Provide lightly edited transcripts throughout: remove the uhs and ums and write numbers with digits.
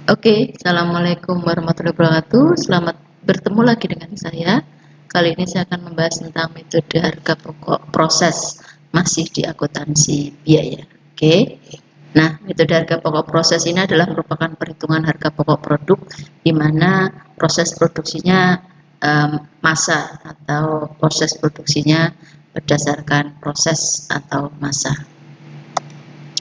Oke, Assalamualaikum warahmatullahi wabarakatuh. Selamat bertemu lagi dengan saya. Kali ini saya akan membahas tentang metode harga pokok proses masih di akuntansi biaya. Oke. Nah, metode harga pokok proses ini adalah merupakan perhitungan harga pokok produk di mana proses produksinya massa atau proses produksinya berdasarkan proses atau massa.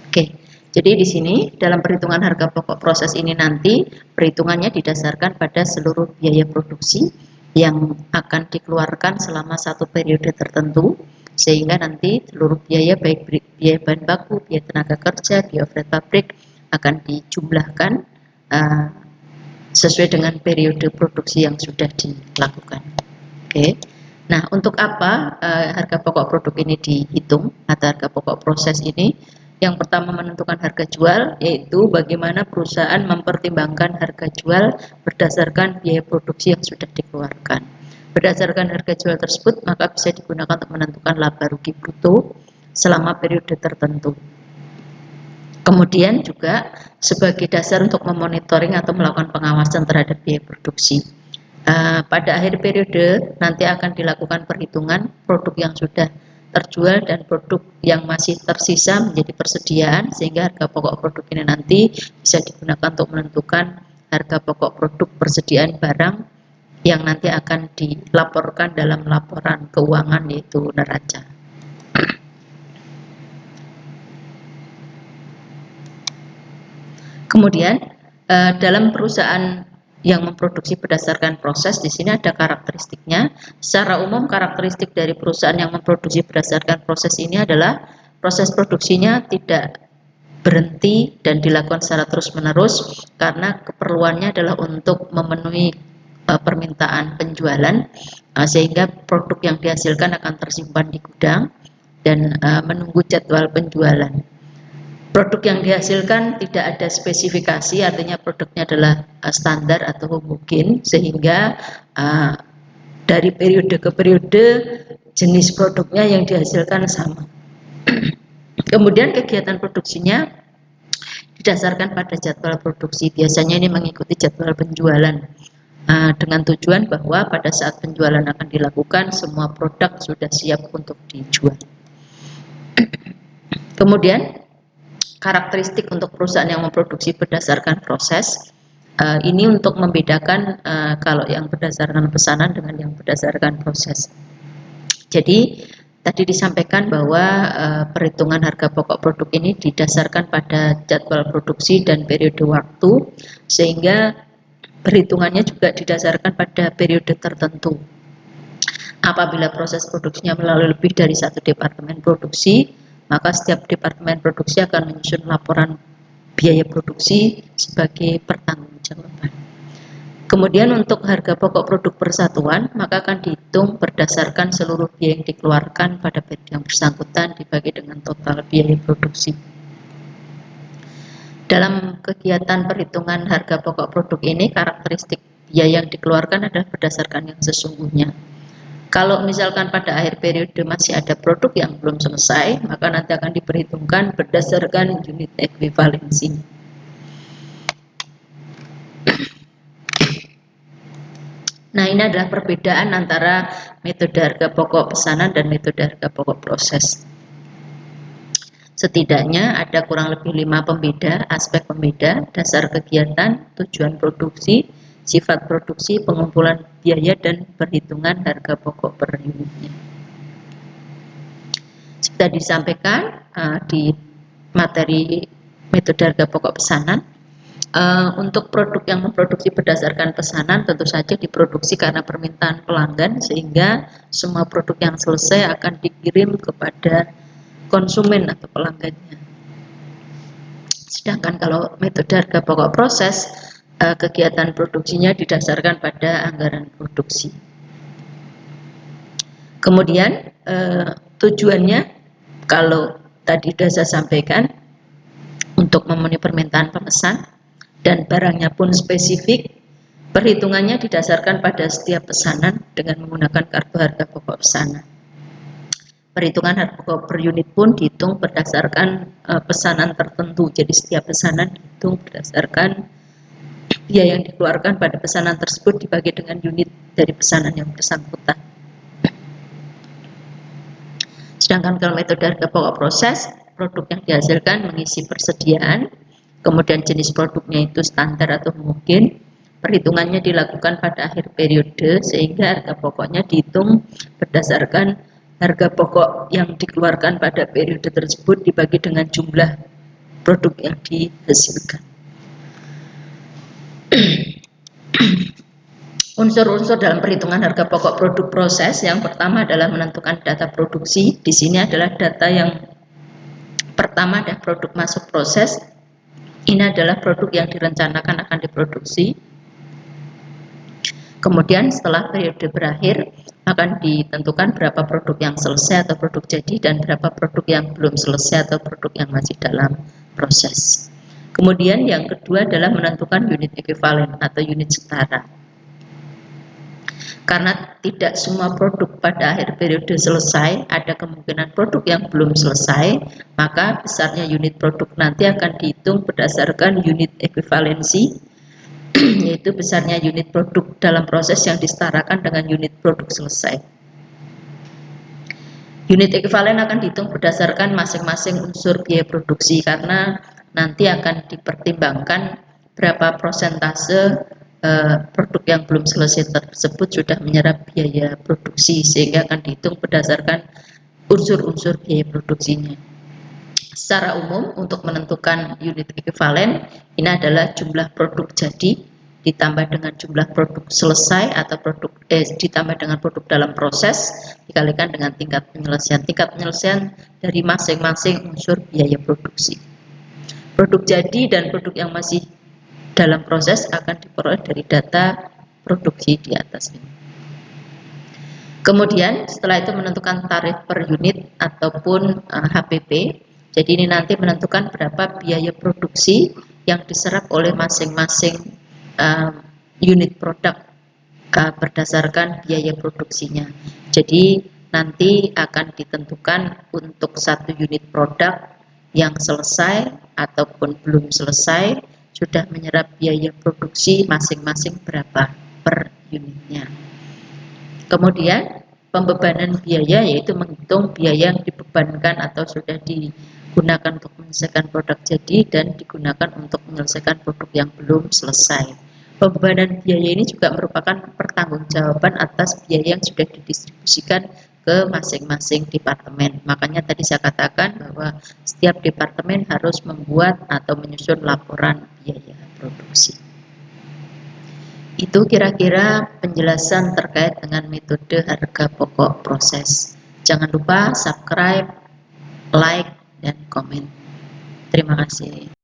Oke. Jadi di sini dalam perhitungan harga pokok proses ini nanti perhitungannya didasarkan pada seluruh biaya produksi yang akan dikeluarkan selama satu periode tertentu, sehingga nanti seluruh biaya baik biaya bahan baku, biaya tenaga kerja, biaya overhead pabrik akan dijumlahkan sesuai dengan periode produksi yang sudah dilakukan. Oke. Nah, untuk apa harga pokok produk ini dihitung atau harga pokok proses ini? Yang pertama menentukan harga jual, yaitu bagaimana perusahaan mempertimbangkan harga jual berdasarkan biaya produksi yang sudah dikeluarkan. Berdasarkan harga jual tersebut, maka bisa digunakan untuk menentukan laba rugi bruto selama periode tertentu. Kemudian juga sebagai dasar untuk memonitoring atau melakukan pengawasan terhadap biaya produksi. Pada akhir periode nanti akan dilakukan perhitungan produk yang sudah terjual dan produk yang masih tersisa menjadi persediaan, sehingga harga pokok produk ini nanti bisa digunakan untuk menentukan harga pokok produk persediaan barang yang nanti akan dilaporkan dalam laporan keuangan, yaitu neraca. Kemudian dalam perusahaan yang memproduksi berdasarkan proses, di sini ada karakteristiknya. Secara umum karakteristik dari perusahaan yang memproduksi berdasarkan proses ini adalah proses produksinya tidak berhenti dan dilakukan secara terus-menerus, karena keperluannya adalah untuk memenuhi permintaan penjualan, sehingga produk yang dihasilkan akan tersimpan di gudang dan menunggu jadwal penjualan. Produk yang dihasilkan tidak ada spesifikasi, artinya produknya adalah standar atau homogen, sehingga dari periode ke periode jenis produknya yang dihasilkan sama. Kemudian kegiatan produksinya didasarkan pada jadwal produksi, biasanya ini mengikuti jadwal penjualan, dengan tujuan bahwa pada saat penjualan akan dilakukan semua produk sudah siap untuk dijual. Kemudian karakteristik untuk perusahaan yang memproduksi berdasarkan proses, ini untuk membedakan kalau yang berdasarkan pesanan dengan yang berdasarkan proses. Jadi tadi disampaikan bahwa perhitungan harga pokok produk ini didasarkan pada jadwal produksi dan periode waktu, sehingga perhitungannya juga didasarkan pada periode tertentu. Apabila proses produksinya melalui lebih dari satu departemen produksi, maka setiap departemen produksi akan menyusun laporan biaya produksi sebagai pertanggungjawaban. Kemudian untuk harga pokok produk persatuan, maka akan dihitung berdasarkan seluruh biaya yang dikeluarkan pada periode yang bersangkutan dibagi dengan total biaya produksi. Dalam kegiatan perhitungan harga pokok produk ini, karakteristik biaya yang dikeluarkan adalah berdasarkan yang sesungguhnya. Kalau misalkan pada akhir periode masih ada produk yang belum selesai, maka nanti akan diperhitungkan berdasarkan unit ekuivalensi. Nah, ini adalah perbedaan antara metode harga pokok pesanan dan metode harga pokok proses. Setidaknya ada kurang lebih 5 pembeda, aspek pembeda: dasar kegiatan, tujuan produksi, sifat produksi, pengumpulan biaya, dan perhitungan harga pokok per unitnya. Sudah disampaikan di materi metode harga pokok pesanan, untuk produk yang memproduksi berdasarkan pesanan tentu saja diproduksi karena permintaan pelanggan, sehingga semua produk yang selesai akan dikirim kepada konsumen atau pelanggannya. Sedangkan kalau metode harga pokok proses, kegiatan produksinya didasarkan pada anggaran produksi. Kemudian tujuannya, kalau tadi sudah saya sampaikan, untuk memenuhi permintaan pemesan dan barangnya pun spesifik, perhitungannya didasarkan pada setiap pesanan dengan menggunakan kartu harga pokok pesanan. Perhitungan harga pokok per unit pun dihitung berdasarkan pesanan tertentu, jadi setiap pesanan dihitung berdasarkan biaya yang dikeluarkan pada pesanan tersebut dibagi dengan unit dari pesanan yang bersangkutan. Sedangkan kalau metode harga pokok proses, produk yang dihasilkan mengisi persediaan, kemudian jenis produknya itu standar atau mungkin, perhitungannya dilakukan pada akhir periode sehingga harga pokoknya dihitung berdasarkan harga pokok yang dikeluarkan pada periode tersebut dibagi dengan jumlah produk yang dihasilkan. Unsur-unsur dalam perhitungan harga pokok produk proses yang pertama adalah menentukan data produksi. Di sini adalah data yang pertama adalah produk masuk proses. Ini adalah produk yang direncanakan akan diproduksi. Kemudian setelah periode berakhir akan ditentukan berapa produk yang selesai atau produk jadi dan berapa produk yang belum selesai atau produk yang masih dalam proses. Kemudian yang kedua adalah menentukan unit ekuivalen atau unit setara. Karena tidak semua produk pada akhir periode selesai, ada kemungkinan produk yang belum selesai, maka besarnya unit produk nanti akan dihitung berdasarkan unit ekuivalensi, yaitu besarnya unit produk dalam proses yang disetarakan dengan unit produk selesai. Unit ekuivalen akan dihitung berdasarkan masing-masing unsur biaya produksi, karena nanti akan dipertimbangkan berapa persentase produk yang belum selesai tersebut sudah menyerap biaya produksi, sehingga akan dihitung berdasarkan unsur-unsur biaya produksinya. Secara umum untuk menentukan unit ekuivalen ini adalah jumlah produk jadi ditambah dengan jumlah produk selesai atau produk ditambah dengan produk dalam proses dikalikan dengan tingkat penyelesaian dari masing-masing unsur biaya produksi. Produk jadi dan produk yang masih dalam proses akan diperoleh dari data produksi di atas ini. Kemudian setelah itu menentukan tarif per unit ataupun HPP. Jadi ini nanti menentukan berapa biaya produksi yang diserap oleh masing-masing unit produk berdasarkan biaya produksinya. Jadi nanti akan ditentukan untuk satu unit produk yang selesai ataupun belum selesai sudah menyerap biaya produksi masing-masing berapa per unitnya. Kemudian pembebanan biaya yaitu menghitung biaya yang dibebankan atau sudah digunakan untuk menyelesaikan produk jadi dan digunakan untuk menyelesaikan produk yang belum selesai. Pembebanan biaya ini juga merupakan pertanggungjawaban atas biaya yang sudah didistribusikan ke masing-masing departemen. Makanya tadi saya katakan bahwa setiap departemen harus membuat atau menyusun laporan biaya produksi. Itu kira-kira penjelasan terkait dengan metode harga pokok proses. Jangan lupa subscribe, like, dan komen. Terima kasih.